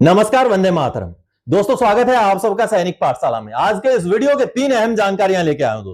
नमस्कार, वंदे मातरम। दोस्तों, स्वागत है आप सबका सैनिक पाठशाला में। आज के इस वीडियो के 3 अहम जानकारियां लेके आया हूं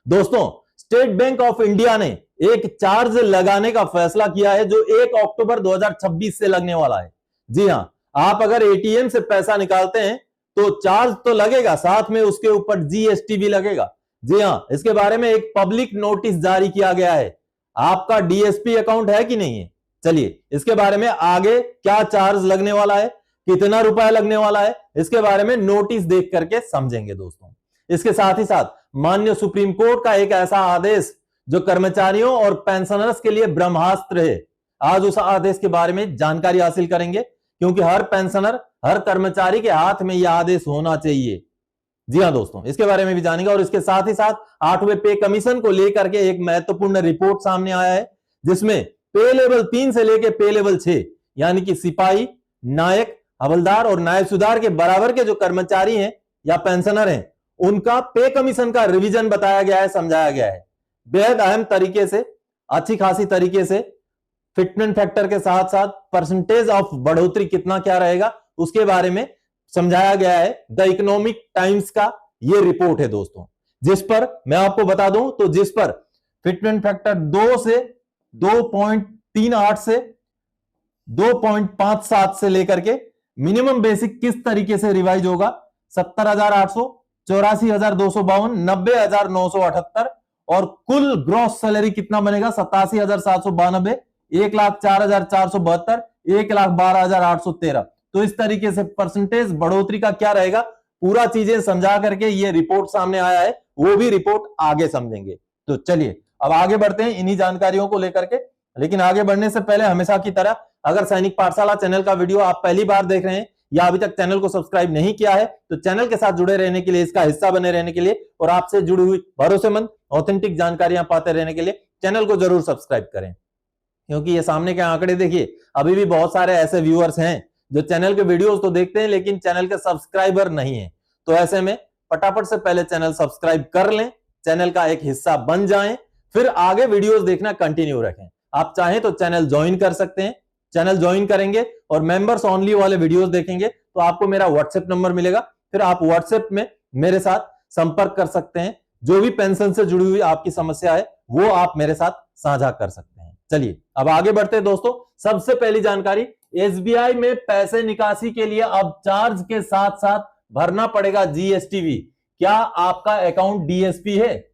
दोस्तों स्टेट बैंक ऑफ इंडिया ने एक चार्ज लगाने का फैसला किया है जो 1 अक्टूबर 2026 से लगने वाला है। जी हां, आप अगर एटीएम से पैसा निकालते हैं तो चार्ज तो लगेगा, साथ में उसके ऊपर जीएसटी भी लगेगा। जी हां, इसके बारे में एक पब्लिक नोटिस जारी किया गया है। आपका डीएसपी अकाउंट है कि नहीं है? चलिए, इसके बारे में आगे क्या चार्ज लगने वाला है, कितना रुपया लगने वाला है, इसके बारे में नोटिस देख करके समझेंगे दोस्तों। इसके साथ ही साथ माननीय सुप्रीम कोर्ट का एक ऐसा आदेश जो कर्मचारियों और पेंशनर्स के लिए ब्रह्मास्त्र है, आज उस आदेश के बारे में जानकारी हासिल करेंगे, क्योंकि हर पेंशनर, हर कर्मचारी के हाथ में यह आदेश होना चाहिए। जी हां दोस्तों, इसके बारे में भी जानेंगे। और इसके साथ ही साथ 8वें पे कमीशन को लेकर के एक महत्वपूर्ण रिपोर्ट सामने आया है, जिसमें पे लेवल 3 से लेकर पे लेवल 6 यानी कि सिपाही, नायक, हवलदार और नायब सूबेदार के बराबर के जो कर्मचारी हैं या पेंशनर हैं, उनका पे कमीशन का रिवीजन बताया गया है, समझाया गया है। बेहद अहम तरीके से, अच्छी खासी तरीके से, फिटमेंट फैक्टर के साथ साथ परसेंटेज ऑफ बढ़ोतरी कितना क्या रहेगा उसके बारे में समझाया गया है। द इकोनॉमिक टाइम्स का यह रिपोर्ट है दोस्तों, जिस पर मैं आपको बता दूं तो जिस पर फिटमेंट फैक्टर 2 से 2.38 से 2.57 से लेकर के मिनिमम बेसिक किस तरीके से रिवाइज होगा, 70,800, 84,252, 90,978 और कुल ग्रॉस सैलरी कितना बनेगा, 87,792, 1,04,472, 1,12,813। तो इस तरीके से परसेंटेज बढ़ोतरी का क्या रहेगा, पूरा चीजें समझा करके ये रिपोर्ट सामने आया है, वो भी रिपोर्ट आगे समझेंगे। तो चलिए अब आगे बढ़ते हैं इन्हीं जानकारियों को लेकर के। लेकिन आगे बढ़ने से पहले हमेशा की तरह, अगर सैनिक पाठशाला चैनल का वीडियो आप पहली बार देख रहे हैं या अभी तक चैनल को सब्सक्राइब नहीं किया है, तो चैनल के साथ जुड़े रहने के लिए, इसका हिस्सा बने रहने के लिए और आपसे जुड़ी हुई भरोसेमंद ऑथेंटिक जानकारियां पाते रहने के लिए चैनल को जरूर सब्सक्राइब करें। क्योंकि ये सामने के आंकड़े देखिए, अभी भी बहुत सारे ऐसे व्यूअर्स हैं जो चैनल के वीडियोस तो देखते हैं लेकिन चैनल के सब्सक्राइबर नहीं है। तो ऐसे में फटाफट से पहले चैनल सब्सक्राइब कर लें, चैनल का एक हिस्सा बन जाएं, फिर आगे वीडियोस देखना कंटिन्यू रखें। आप चाहें तो चैनल ज्वाइन कर सकते हैं। चैनल ज्वाइन करेंगे और मेंबर्स ओनली वाले वीडियोस देखेंगे तो आपको मेरा व्हाट्सएप नंबर मिलेगा, फिर आप व्हाट्सएप में मेरे साथ संपर्क कर सकते हैं। जो भी पेंशन से जुड़ी हुई आपकी समस्या है वो आप मेरे साथ साझा कर सकते हैं। चलिए अब आगे बढ़ते हैं दोस्तों। सबसे पहली जानकारी, एसबीआई में पैसे निकासी के लिए अब चार्ज के साथ साथ भरना पड़ेगा जीएसटी भी। क्या आपका अकाउंट डीएसपी है?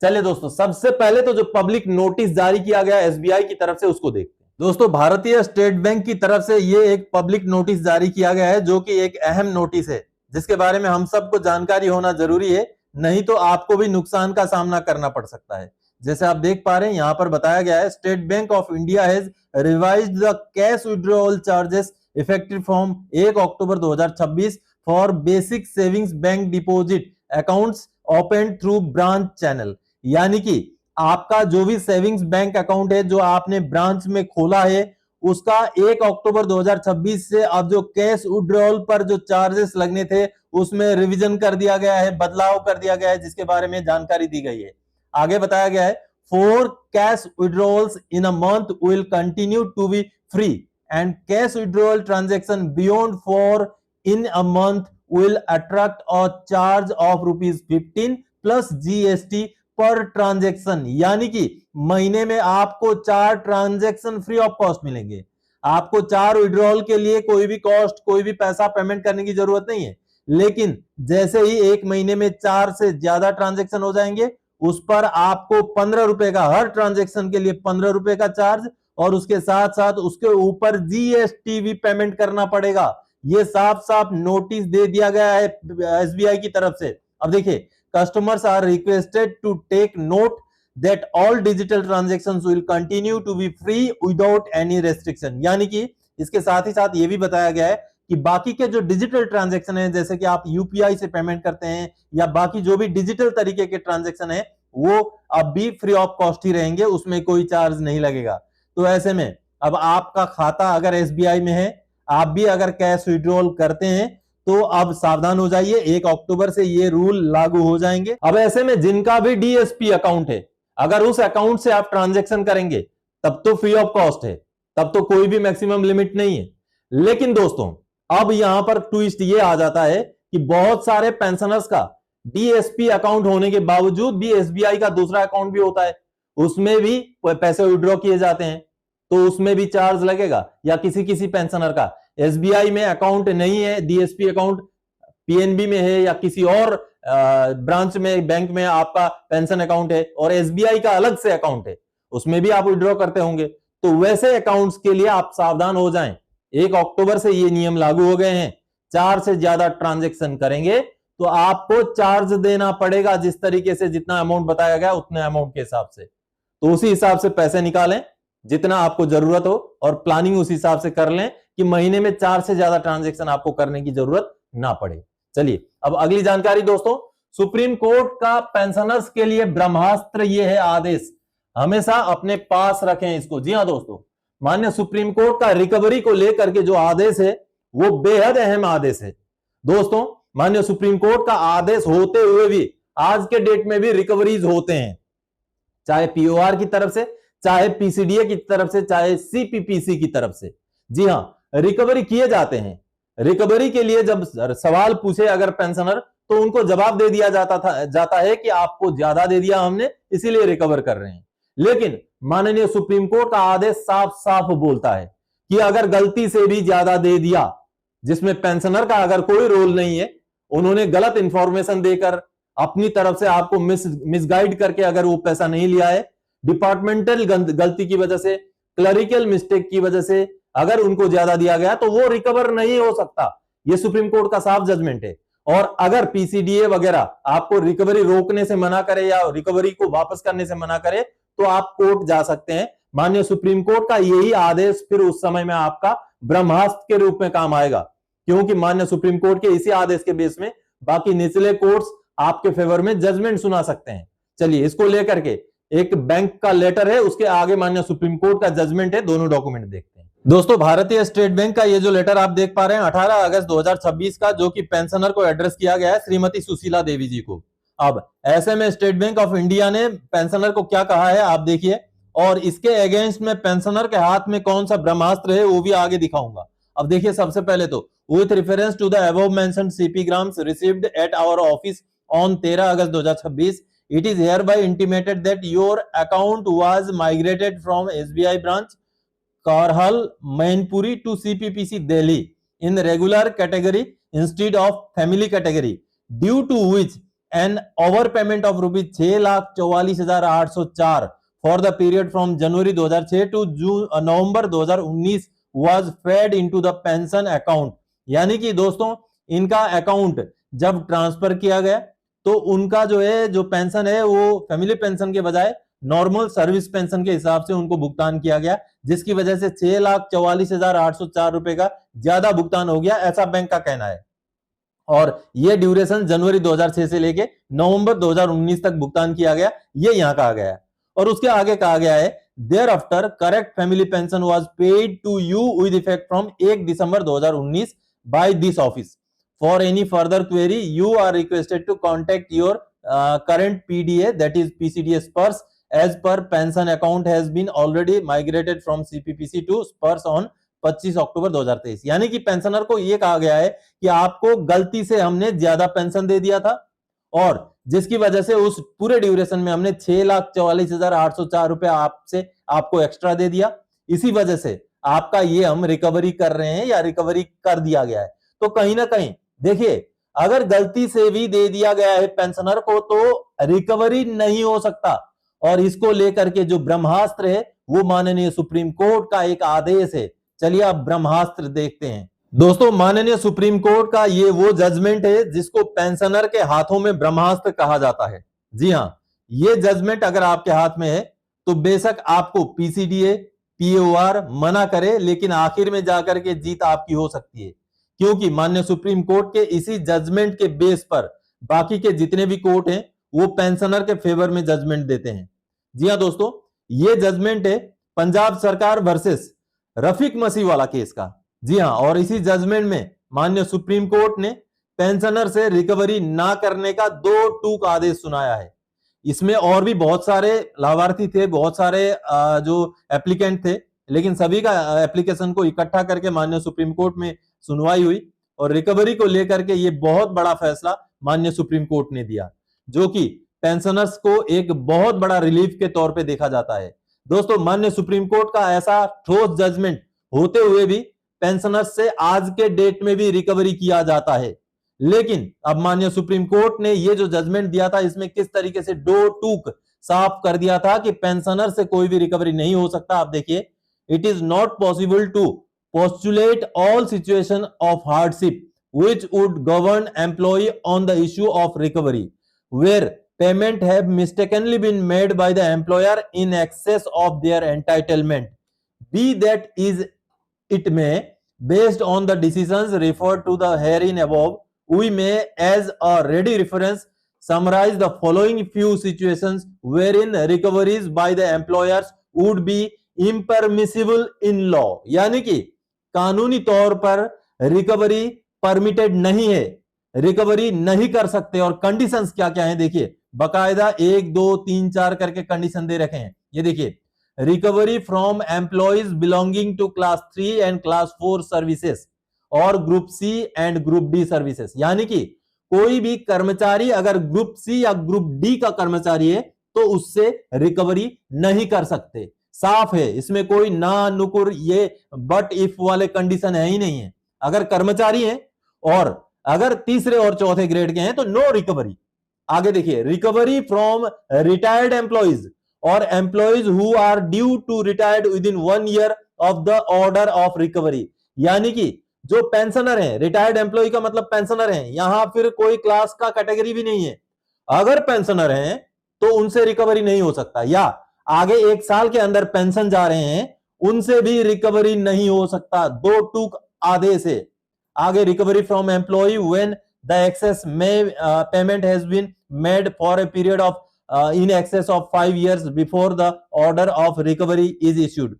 चलिए दोस्तों, सबसे पहले तो जो पब्लिक नोटिस जारी किया गया एसबीआई की तरफ से उसको देखते हैं। दोस्तों, भारतीय स्टेट बैंक की तरफ से ये एक पब्लिक नोटिस जारी किया गया है, जो कि एक अहम नोटिस है, जिसके बारे में हम सबको जानकारी होना जरूरी है, नहीं तो आपको भी नुकसान का सामना करना पड़ सकता है। जैसे आप देख पा रहे हैं, यहां पर बताया गया है, state bank of India has revised the cash withdrawal charges effective from 1 October 2026 for basic savings bank deposit accounts open through branch channel. यानी कि आपका जो भी सेविंग्स बैंक अकाउंट है जो आपने ब्रांच में खोला है, उसका 1 अक्टूबर 2026 से अब जो कैश विड्रॉल पर जो चार्जेस लगने थे उसमें रिवीजन कर दिया गया है, बदलाव कर दिया गया है, जिसके बारे में जानकारी दी गई है। आगे बताया गया है, four cash withdrawals in a month will continue to be free and cash withdrawal transaction beyond four in a month will attract a charge of ₹15 plus GST per transaction. यानी कि महीने में आपको 4 ट्रांजैक्शन फ्री ऑफ कॉस्ट मिलेंगे। आपको 4 withdrawal के लिए कोई भी कॉस्ट, कोई भी पैसा पेमेंट करने की जरूरत नहीं है। लेकिन जैसे ही एक महीने में 4 से ज्यादा ट्रांजैक्शन हो जाएंगे, उस पर आपको 15 रुपए का, हर ट्रांजैक्शन के लिए 15 रुपए का चार्ज, और उसके साथ साथ उसके ऊपर जीएसटी भी पेमेंट करना पड़ेगा। यह साफ साफ नोटिस दे दिया गया है एसबीआई की तरफ से। अब देखिए, customers are requested to take note that all digital transactions will continue to be free without any restriction। यानी कि इसके साथ ही साथ ये भी बताया गया है कि बाकी के जो डिजिटल ट्रांजैक्शन है, जैसे कि आप यूपीआई से पेमेंट करते हैं या बाकी जो भी डिजिटल तरीके के ट्रांजैक्शन है, वो अब भी फ्री ऑफ कॉस्ट ही रहेंगे, उसमें कोई चार्ज नहीं लगेगा। तो ऐसे में अब आपका खाता अगर एसबीआई में है, आप भी अगर कैश विड्रॉल करते हैं, तो अब सावधान हो जाइए, 1 अक्टूबर से ये रूल लागू हो जाएंगे। अब ऐसे में जिनका भी डीएसपी अकाउंट है, अगर उस अकाउंट से आप ट्रांजैक्शन करेंगे तब तो फ्री ऑफ कॉस्ट है, तब तो कोई भी मैक्सिमम लिमिट नहीं है। लेकिन दोस्तों, अब यहां पर ट्विस्ट ये आ जाता है कि बहुत सारे पेंशनर्स का डीएसपी अकाउंट होने के बावजूद भी एसबीआई का दूसरा अकाउंट भी होता है, उसमें भी पैसे विड्रॉ किए जाते हैं, तो उसमें भी चार्ज लगेगा। या किसी किसी पेंशनर का एसबीआई में अकाउंट नहीं है, डीएसपी अकाउंट पीएनबी में है, या किसी और ब्रांच में बैंक में आपका पेंशन अकाउंट है और एसबीआई का अलग से अकाउंट है, उसमें भी आप विड्रॉ करते होंगे, तो वैसे अकाउंट्स के लिए आप सावधान हो जाएं। 1 अक्टूबर से ये नियम लागू हो गए हैं। 4 से ज्यादा ट्रांजैक्शन करेंगे तो आपको चार्ज देना पड़ेगा, जिस तरीके से जितना अमाउंट बताया गया उतने अमाउंट के हिसाब से। तो उसी हिसाब से पैसे निकालें जितना आपको जरूरत हो, और प्लानिंग उस हिसाब से कर लें कि महीने में 4 से ज्यादा ट्रांजैक्शन आपको करने की जरूरत ना पड़े। चलिए अब अगली जानकारी दोस्तों, सुप्रीम कोर्ट का पेंशनर्स के लिए ब्रह्मास्त्र ये है आदेश, हमेशा अपने पास रखें इसको। जी हां दोस्तों, माननीय सुप्रीम कोर्ट का रिकवरी को लेकर के जो आदेश है वो बेहद अहम आदेश है दोस्तों। माननीय सुप्रीम कोर्ट का आदेश होते हुए भी आज के डेट में भी रिकवरीज होते हैं, चाहे पीओआर की तरफ से, चाहे पीसीडीए की तरफ से, चाहे सीपीपीसी की तरफ से। जी हां, रिकवरी किए जाते हैं। रिकवरी के लिए जब सवाल पूछे अगर पेंशनर, तो उनको जवाब दे दिया जाता है कि आपको ज्यादा दे दिया हमने, इसीलिए रिकवर कर रहे हैं। लेकिन माननीय सुप्रीम कोर्ट का आदेश साफ साफ बोलता है कि अगर गलती से भी ज्यादा दे दिया, जिसमें पेंशनर का अगर कोई रोल नहीं है, उन्होंने गलत इंफॉर्मेशन देकर अपनी तरफ से आपको मिसगाइड करके अगर वो पैसा नहीं लिया है, डिपार्टमेंटल गलती की वजह से, क्लरिकल मिस्टेक की वजह से अगर उनको ज्यादा दिया गया, तो वो रिकवर नहीं हो सकता। ये सुप्रीम कोर्ट का साफ जजमेंट है। और अगर पीसीडीए वगैरह आपको रिकवरी रोकने से मना करे या रिकवरी को वापस करने से मना करे, तो आप कोर्ट जा सकते हैं। माननीय सुप्रीम कोर्ट का यही आदेश फिर उस समय में आपका ब्रह्मास्त्र के रूप में काम आएगा, क्योंकि माननीय सुप्रीम कोर्ट के इसी आदेश के बेस में बाकी निचले कोर्ट्स आपके फेवर में जजमेंट सुना सकते हैं। चलिए, इसको लेकर के एक बैंक का लेटर है, उसके आगे माननीय सुप्रीम कोर्ट का जजमेंट है, दोनों डॉक्यूमेंट देखते हैं दोस्तों। भारतीय स्टेट बैंक का ये जो लेटर आप देख पा रहे हैं 18 अगस्त 2026 का, जो कि पेंशनर को एड्रेस किया गया है श्रीमती सुशीला देवी जी को। अब ऐसे में स्टेट बैंक ऑफ इंडिया ने पेंशनर को क्या कहा है आप देखिए, और इसके अगेंस्ट में पेंशनर के हाथ में कौन सा ब्रह्मास्त्र है वो भी आगे दिखाऊंगा। अब देखिए, सबसे पहले तो with reference to the above mentioned CP grams received at our office on 13 August 2026, it is hereby intimated that your account was migrated from SBI branch Karhal Mainpuri to CPPC Delhi in regular category instead of family category, due to which an overpayment of rupees 6,44,804 for the period from January 2006 to November 2019 was paid into the pension account। यानी कि दोस्तों, इनका account जब transfer किया गया तो उनका जो है, जो पेंशन है वो फैमिली पेंशन के बजाय नॉर्मल सर्विस पेंशन के हिसाब से उनको भुगतान किया गया, जिसकी वजह से 6,44,804 रुपए का ज्यादा भुगतान हो गया, ऐसा बैंक का कहना है। और ये ड्यूरेशन जनवरी 2006 से लेके नवंबर 2019 तक भुगतान किया गया, ये यहां कहा गया है। और उसके आगे कहा गया है, there after correct family pension was paid to you with effect from 1 December 2019 by this office. For any further query, you are requested to contact your current PDA, that is PCDA Spurs, as per pension account has been already migrated from CPPC to Spurs on 25 अक्टूबर 2023। यानी कि pensioner को यह कहा गया है कि आपको गलती से हमने ज्यादा पेंशन दे दिया था, और जिसकी वजह से उस पूरे ड्यूरेशन में हमने 6,44,804 रुपए आपको एक्स्ट्रा दे दिया। इसी वजह से आपका ये हम रिकवरी कर रहे हैं या रिकवरी कर दिया गया है। तो कहीं ना कहीं देखिए, अगर गलती से भी दे दिया गया है पेंशनर को तो रिकवरी नहीं हो सकता, और इसको लेकर के जो ब्रह्मास्त्र है वो माननीय सुप्रीम कोर्ट का एक आदेश है। चलिए अब ब्रह्मास्त्र देखते हैं दोस्तों। माननीय सुप्रीम कोर्ट का ये वो जजमेंट है जिसको पेंशनर के हाथों में ब्रह्मास्त्र कहा जाता है। जी हां, ये जजमेंट अगर आपके हाथ में है तो बेशक आपको पीसीडीए पीओआर मना करे, लेकिन आखिर में जाकर के जीत आपकी हो सकती है, क्योंकि माननीय सुप्रीम कोर्ट के इसी जजमेंट के बेस पर बाकी के जितने भी कोर्ट हैं वो पेंशनर के फेवर में जजमेंट देते हैं। जी हां दोस्तों, ये जजमेंट है पंजाब सरकार वर्सेस रफीक मसीह वाला केस का। जी हां, और इसी जजमेंट में माननीय सुप्रीम कोर्ट ने पेंशनर से रिकवरी ना करने का 2 टूक आदेश सुनाया है। इसमें और भी बहुत सारे लाभार्थी थे, बहुत सारे जो एप्लीकेंट थे, लेकिन सभी का एप्लीकेशन को इकट्ठा करके माननीय सुप्रीम कोर्ट में सुनवाई हुई और रिकवरी को लेकर के ये बहुत बड़ा फैसला माननीय सुप्रीम कोर्ट ने दिया, जो कि पेंशनर्स को एक बहुत बड़ा रिलीफ के तौर पे देखा जाता है। दोस्तों, माननीय सुप्रीम कोर्ट का ऐसा ठोस जजमेंट होते हुए भी पेंशनर्स से आज के डेट में भी रिकवरी किया जाता है। लेकिन अब माननीय सुप्रीम कोर्ट ने ये जो जजमेंट दिया था, इसमें किस तरीके से दो टूक साफ कर दिया था कि पेंशनर से कोई भी रिकवरी नहीं हो सकता। आप देखिए, it is not possible to postulate all situation of hardship which would govern employee on the issue of recovery where payment have mistakenly been made by the employer in excess of their entitlement, be that is it may, based on the decisions referred to the herein above. We may as a ready reference summarize the following few situations wherein recoveries by the employers would be impermissible in law। यानी कि कानूनी तौर पर recovery permitted नहीं है, recovery नहीं कर सकते। और कंडीशंस क्या क्या हैं देखिए, बकायदा 1 2 3 4 करके कंडीशन दे रखे हैं। ये देखिए, recovery from employees belonging to class 3 and class 4 services और group C and group D services. यानी कि कोई भी कर्मचारी अगर ग्रुप सी या ग्रुप डी का कर्मचारी है तो उससे रिकवरी नहीं कर सकते। साफ है, इसमें कोई ना नुकुर ये बट इफ वाले कंडीशन है ही नहीं है। अगर कर्मचारी हैं और अगर तीसरे और चौथे ग्रेड के हैं तो नो रिकवरी। आगे देखिए, रिकवरी फ्रॉम रिटायर्ड एम्प्लॉइज और employees who are due to retired within 1 year of the order of recovery. यानी कि जो पेंशनर हैं, रिटायर्ड एम्प्लॉय का मतलब पेंशनर हैं, यहां फिर कोई क्लास का कैटेगरी भी नहीं है। अगर पेंशनर हैं तो उनसे रिकवरी नहीं हो सकता, या आगे 1 साल के अंदर पेंशन जा रहे हैं उनसे भी रिकवरी नहीं हो सकता। दो टूक आदेश है। आगे, recovery from employee when the excess में payment has been made for a period of in excess of 5 years before the order of recovery is issued.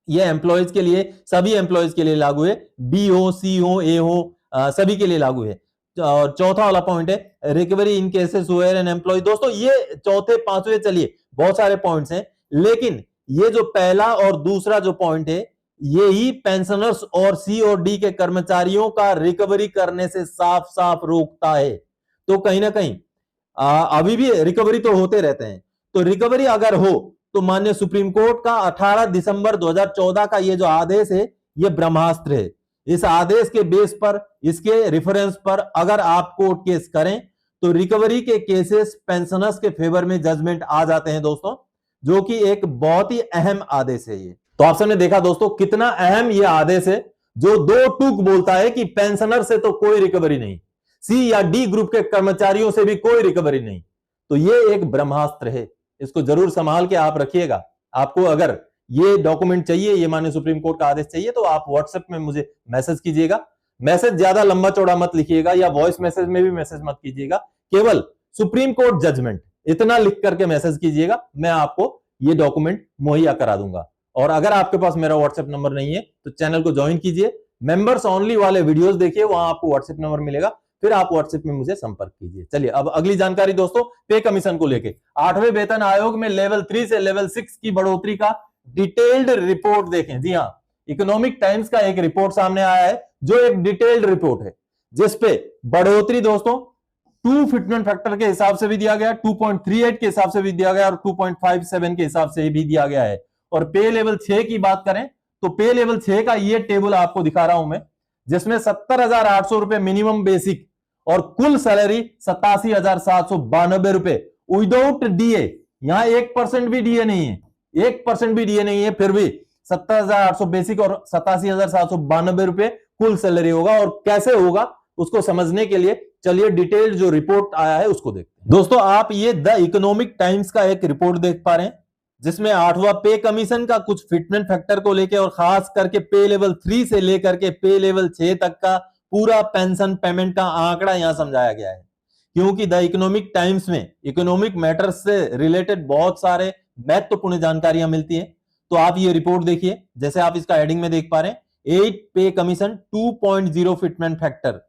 ये एम्प्लॉयज के लिए, सभी एम्प्लॉयज के लिए लागू है, बी हो, सी हो, ए हो, सभी के लिए लागू है। और चौथा वाला पॉइंट है recovery in cases where an employee. दोस्तों, ये चौथे पांचवे, चलिए बहुत सारे पॉइंट्स हैं, लेकिन ये जो पहला और दूसरा जो पॉइंट है, ये ही पेंशनर्स और सी और डी के कर्मचारियों का रिकवरी करने से साफ साफ रोकता है। तो कहीं ना कहीं अभी भी रिकवरी तो होते रहते हैं। तो रिकवरी अगर हो तो माननीय सुप्रीम कोर्ट का 18 दिसंबर 2014 का ये जो आदेश है, ये ब्रह्मास्त्र है। इस आदेश के बेस पर, इसके रेफरेंस पर अगर आप कोर्ट केस करें तो रिकवरी के केसेस पेंशनर्स के फेवर में जजमेंट आ जाते हैं दोस्तों, जो कि एक बहुत ही अहम आदेश है। ये तो आप सबने देखा दोस्तों कितना अहम ये आदेश है, जो दो टूक बोलता है कि पेंशनर से तो कोई रिकवरी नहीं, सी या डी ग्रुप के कर्मचारियों से भी कोई रिकवरी नहीं। तो ये एक ब्रह्मास्त्र है, इसको जरूर संभाल के आप रखिएगा। आपको अगर ये डॉक्यूमेंट चाहिए, ये माननीय सुप्रीम कोर्ट का आदेश चाहिए, तो आप व्हाट्सएप में मुझे मैसेज कीजिएगा। मैसेज ज्यादा लंबा चौड़ा मत लिखिएगा, या वॉइस मैसेज में भी मैसेज मत कीजिएगा, केवल सुप्रीम कोर्ट जजमेंट इतना लिख करके मैसेज कीजिएगा, मैं आपको ये डॉक्यूमेंट मुहैया करा दूंगा। और अगर आपके पास मेरा व्हाट्सएप नंबर नहीं है तो चैनल को ज्वाइन कीजिए, मेंबर्स ओनली वाले वीडियोस देखिए, वहां आपको व्हाट्सएप नंबर मिलेगा, फिर आप व्हाट्सएप में मुझे संपर्क कीजिए। चलिए अब अगली जानकारी दोस्तों, पे कमीशन को लेके 8वें वेतन आयोग में लेवल 3 से लेवल 6 की बढ़ोतरी का डिटेल्ड रिपोर्ट देखें। जी हाँ, इकोनॉमिक टाइम्स का एक रिपोर्ट सामने आया है, जो एक डिटेल्ड रिपोर्ट है, जिसपे बढ़ोतरी दोस्तों 2 फिटमेंट फैक्टर के हिसाब से भी दिया गया, 2.38 के हिसाब से भी दिया गया और 2.57 के हिसाब से भी दिया गया है। और पे लेवल 6 की बात करें तो पे लेवल 6 का ये टेबल आपको दिखा रहा हूं मैं, जिसमें 70,800 रुपए मिनिमम बेसिक और कुल सैलरी 87,792 रुपए विदाउट डीए। यहां 1% भी डीए नहीं है, 1% भी डीए नहीं है, फिर भी 70,800 बेसिक और 87,792 रुपए कुल सैलरी होगा। और कैसे होगा उसको समझने के लिए चलिए डिटेल्ड जो रिपोर्ट आया है उसको देखते हैं। दोस्तों, आप ये द इकोनॉमिक टाइम्स का एक रिपोर्ट देख पा रहे हैं, जिसमें 8वां पे कमीशन का कुछ फिटमेंट फैक्टर को लेकर और खास करके पे लेवल 3 से लेकर के पे लेवल 6 तक का पूरा पेंशन पेमेंट का आंकड़ा यहां समझाया गया है। क्योंकि द इकोनॉमिक टाइम्स में इकोनॉमिक मैटर्स से रिलेटेड बहुत सारे महत्वपूर्ण जानकारियां मिलती हैं। तो आप ये रिपोर्ट देखिए, जैसे आप इसका हेडिंग में देख पा रहे हैं, 8 पे कमीशन 2.0 फिटमेंट फैक्टर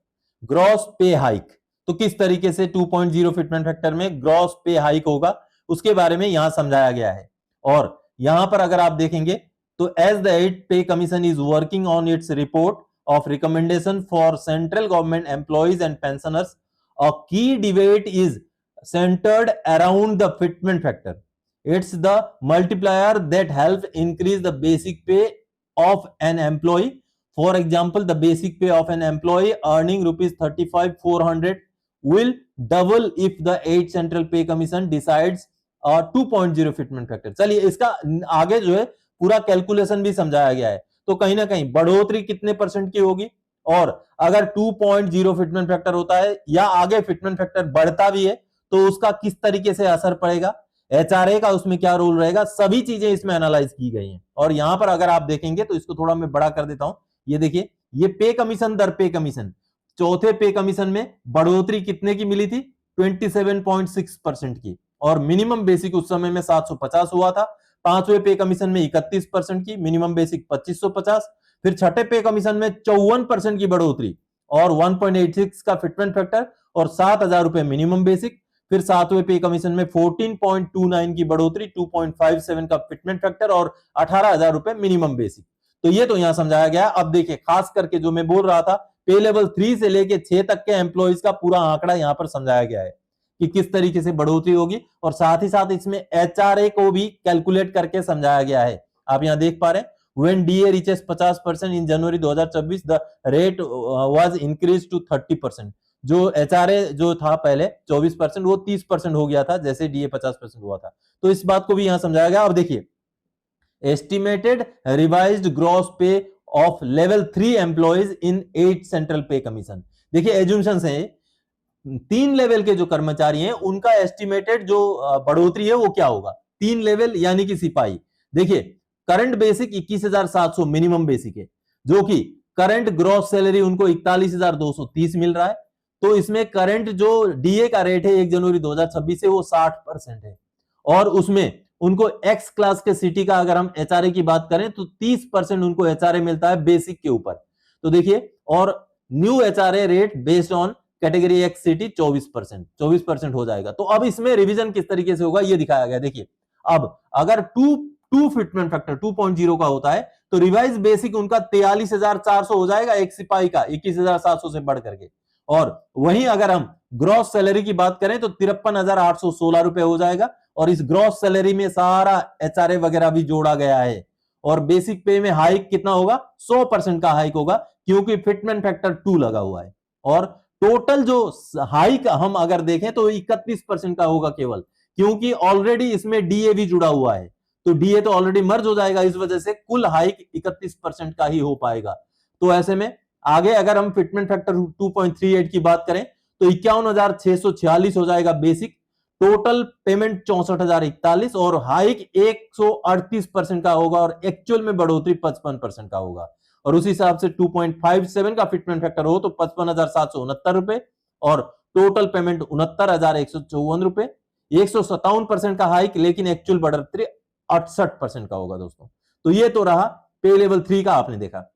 ग्रॉस पे हाइक। तो किस तरीके से 2.0 फिटमेंट फैक्टर में ग्रॉस पे हाइक होगा उसके बारे में यहां समझाया गया है। और यहां पर अगर आप देखेंगे तो एज द 8 पे commission is working on its report of recommendation for central government employees and pensioners, a key debate is centered around the fitment factor. It's the multiplier that helps increase the basic pay of an employee. For example, the basic pay of an employee earning rupees 35,400 will double if the 8 central pay commission decides 2.0 fitment factor. चलिए इसका आगे जो है पूरा calculation भी समझाया गया है। तो कहीं ना कहीं बढ़ोतरी कितने परसेंट की होगी, और अगर 2.0 फिटमेंट फैक्टर होता है या आगे फिटमेंट फैक्टर बढ़ता भी है तो उसका किस तरीके से असर पड़ेगा, एचआरए का उसमें क्या रोल रहेगा, सभी चीजें इसमें एनालाइज की गई हैं। और यहां पर अगर आप देखेंगे तो इसको थोड़ा मैं बड़ा कर देता हूं, ये देखिए ये पे कमीशन दर पे कमीशन, चौथे पे कमीशन में बढ़ोतरी कितने की मिली थी, 27.6% की, और मिनिमम बेसिक उस समय में 750 हुआ था। पांचवें पे कमीशन में 31% की, मिनिमम बेसिक 2550, फिर छठे पे कमीशन में 54% की बढ़ोतरी और 1.86 का फिटमेंट फैक्टर और 7,000 रुपए मिनिमम बेसिक, फिर सातवें पे कमीशन में 14.29 की बढ़ोतरी, 2.57 का फिटमेंट फैक्टर और 18,000 रुपए मिनिमम बेसिक। तो ये तो यहां समझाया गया। अब देखिए खास करके जो मैं बोल रहा था पे लेवल 3 से लेके 6 तक के एम्प्लॉइज का पूरा आंकड़ा यहां पर समझाया गया है कि किस तरीके से बढ़ोतरी होगी, और साथ ही साथ इसमें एचआरए को भी कैलकुलेट करके समझाया गया है। आप यहां देख पा रहे हैं, when DA reaches 50% in January 2024, the rate was increased to 30%। जो एचआरए जो था पहले 24% वो 30% हो गया था जैसे डीए 50% हुआ था। तो इस बात को भी यहां समझाया गया। अब देखिए एस्टिमेटेड रिवाइज्ड ग्रॉस पे of level 3 employees in 8 central पे कमीशन। देखिए एज्यूम्शंस है, 3 लेवल के जो कर्मचारी हैं उनका एस्टिमेटेड जो बढ़ोतरी है वो क्या होगा, 3 लेवल यानी कि सिपाही। देखिए करंट बेसिक 21,700 मिनिमम बेसिक है, जो कि करंट ग्रॉस सैलरी उनको 41,230 मिल रहा है। तो इसमें करंट जो डीए का रेट है 1 जनवरी 2026 से वो 60% है, और उसमें उनको एक्स क्लास के सिटी का अगर हम एचआरए की बात करें तो 30% उनको एचआरए मिलता है बेसिक के ऊपर। तो देखिए, और new HRA rate based on category x city 24% हो जाएगा। तो अब इसमें रिवीजन किस तरीके से होगा ये दिखाया गया। देखिए अब अगर टू फिटमेंट फैक्टर 2.0 का होता है तो रिवाइज बेसिक उनका 43,400 हो जाएगा एक सिपाही का 21,700 से बढ़ करके, और वहीं अगर हम ग्रॉस सैलरी की बात करें तो 53,816 रुपए हो जाएगा, और इस ग्रॉस सैलरी में सारा एचआरए वगैरह भी जोड़ा गया है। और बेसिक पे में हाइक कितना होगा, 100% का हाइक होगा क्योंकि फिटमेंट फैक्टर 2 लगा हुआ है। और टोटल जो हाइक हम अगर देखें तो 31% का होगा केवल, क्योंकि ऑलरेडी इसमें डीए भी जुड़ा हुआ है। तो डीए तो ऑलरेडी मर्ज हो जाएगा, इस वजह से कुल हाइक 31% का ही हो पाएगा। तो ऐसे में आगे अगर हम फिटमेंट फैक्टर 2.38 की बात करें तो 51,646 हो जाएगा बेसिक, टोटल पेमेंट 64,041, और हाइक 138% का होगा, और एक्चुअल में बढ़ोतरी 55% का होगा। और उसी हिसाब से 2.57 का फिटमेंट फैक्टर हो तो 55,769 रुपए, और टोटल पेमेंट 69,154 रुपए, 157% का हाइक, लेकिन एक्चुअल बढ़ोतरी 68% का होगा दोस्तों। तो ये तो रहा पे लेवल 3 का, आपने देखा।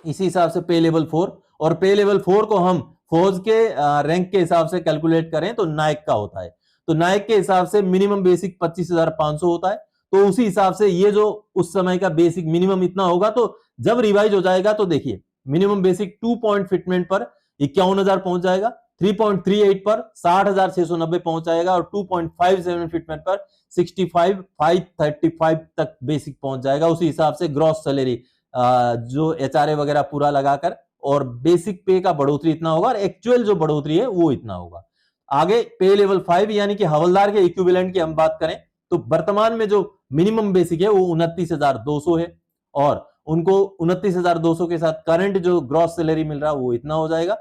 इसी हिसाब से पे लेवल 4, और पे लेवल 4 को हम फौज के रैंक के हिसाब से कैलकुलेट करें तो नायक का होता है। तो नायक के हिसाब से मिनिमम बेसिक 25,500 होता है। तो उसी हिसाब से ये जो उस समय का बेसिक मिनिमम इतना होगा, तो जब रिवाइज हो जाएगा तो देखिए मिनिमम बेसिक 2 पॉइंट फिटमेंट पर 51,000 पहुंच जाएगा, 3.38 पर 60,690 पहुंच जाएगा, और 2.57 फिटमेंट पर 65,535 तक बेसिक पहुंच जाएगा। उसी हिसाब से ग्रॉस सैलरी जो एचआरए वगैरह पूरा लगाकर और बेसिक पे का बढ़ोतरी इतना होगा, और एक्चुअल जो बढ़ोतरी है वो इतना होगा। आगे पे लेवल 5 यानी कि हवलदार के इक्विवेलेंट की हम बात करें तो वर्तमान में जो मिनिमम बेसिक है वो 29,200 है, और उनको 29,200 के साथ करंट जो ग्रॉस सैलरी मिल रहा है वो इतना हो जाएगा।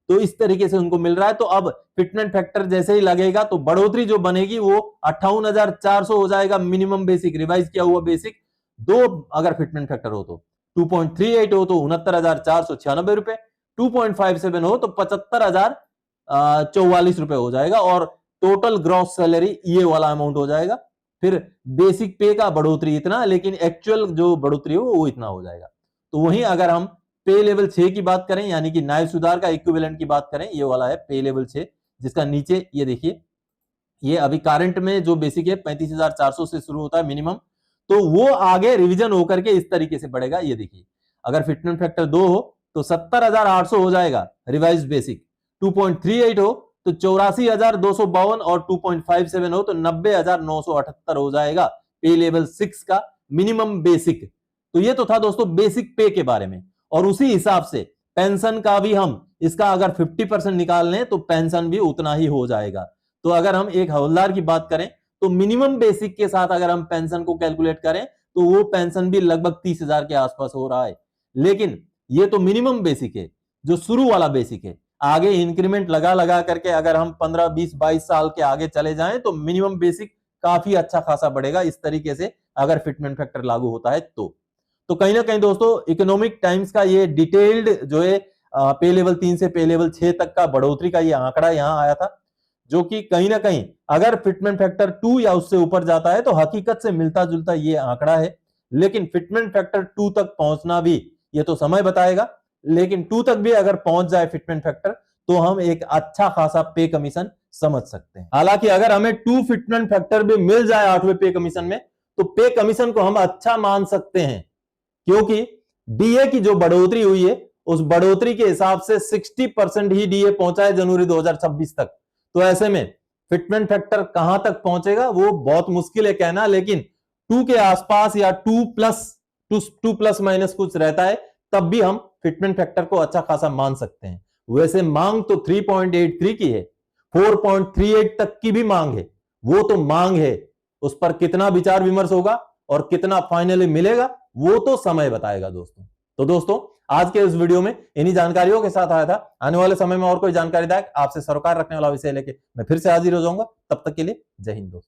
तो इस तरीके से उनको मिल रहा है। तो अब फिटमेंट फैक्टर जैसे ही लगेगा तो बढ़ोतरी जो बनेगी वो 58,400 हो जाएगा मिनिमम बेसिक, रिवाइज किया हुआ बेसिक। 2 अगर फिटमेंट फैक्टर हो तो 2.38 हो तो 69,496 रुपए, 2.57 हो तो 75,044 रुपए हो जाएगा, और टोटल ग्रॉस सैलरी ये वाला अमाउंट हो जाएगा। फिर बेसिक पे का बढ़ोतरी इतना, लेकिन एक्चुअल जो बढ़ोतरी हो वो इतना हो जाएगा। तो वहीं अगर हम पे लेवल 6 की बात करें यानी कि न्याय सुधार का इक्विवेलेंट की बात करें, ये वाला है पे लेवल 6, जिसका नीचे ये देखिए, ये अभी करंट में जो बेसिक है 35,400 से शुरू होता है मिनिमम, तो वो आगे रिवीजन होकर के इस तरीके से बढ़ेगा। ये देखिए अगर फिटमेंट फैक्टर 2 हो तो 70,800 हो जाएगा रिवाइज बेसिक। 2.38 हो तो 84,252 और 2.57 हो तो 90,978 हो जाएगा पे लेवल 6 का मिनिमम बेसिक। तो ये तो था दोस्तों बेसिक पे के बारे में। और उसी हिसाब से पेंशन का भी हम इसका अगर 50% निकाल लें तो पेंशन भी उतना ही हो जाएगा। तो अगर हम एक हवलदार की बात करें तो मिनिमम बेसिक के साथ अगर हम पेंशन को कैलकुलेट करें तो वो पेंशन भी लगभग 30,000 के आसपास हो रहा है। लेकिन ये तो मिनिमम बेसिक है, जो शुरू वाला बेसिक है। आगे इंक्रीमेंट लगा लगा करके अगर हम 15, 20, 22 साल के आगे चले जाएं तो मिनिमम बेसिक काफी अच्छा खासा बढ़ेगा इस तरीके से, अगर फिटमेंट फैक्टर लागू होता है तो कहीं ना कहीं दोस्तों इकोनॉमिक टाइम्स का ये डिटेल्ड जो है पे लेवल 3 से पे लेवल 6 तक का बढ़ोतरी का ये आंकड़ा यहां आया था, जो कि कहीं ना कहीं अगर फिटमेंट फैक्टर 2 या उससे ऊपर जाता है तो हकीकत से मिलता जुलता ये आंकड़ा है। लेकिन फिटमेंट फैक्टर 2 तक पहुंचना भी ये तो समय बताएगा, लेकिन 2 तक भी अगर पहुंच जाए फिटमेंट फैक्टर तो हम एक अच्छा खासा पे कमीशन समझ सकते हैं। हालांकि अगर हमें 2 फिटमेंट फैक्टर भी मिल जाए 8वें पे कमीशन में तो पे कमीशन को हम अच्छा मान सकते हैं, क्योंकि डीए की जो बढ़ोतरी हुई है उस बढ़ोतरी के हिसाब से 60% ही डीए पहुंचा है जनवरी 2026 तक। तो ऐसे में फिटमेंट फैक्टर कहां तक पहुंचेगा वो बहुत मुश्किल है कहना, लेकिन 2 के आसपास या 2 प्लस माइनस कुछ रहता है तब भी हम फिटमेंट फैक्टर को अच्छा खासा मान सकते हैं। वैसे मांग तो 3.83 की है, 4.38 तक की भी मांग है, वो तो मांग है, उस पर कितना विचार विमर्श होगा और कितना फाइनली मिलेगा वो तो समय बताएगा दोस्तों। तो दोस्तों आज के इस वीडियो में इन्हीं जानकारियों के साथ आया था। आने वाले समय में और कोई जानकारीदायक आपसे सरोकार रखने वाला विषय लेके मैं फिर से हाजिर हो जाऊंगा। तब तक के लिए जय हिंद दोस्तों।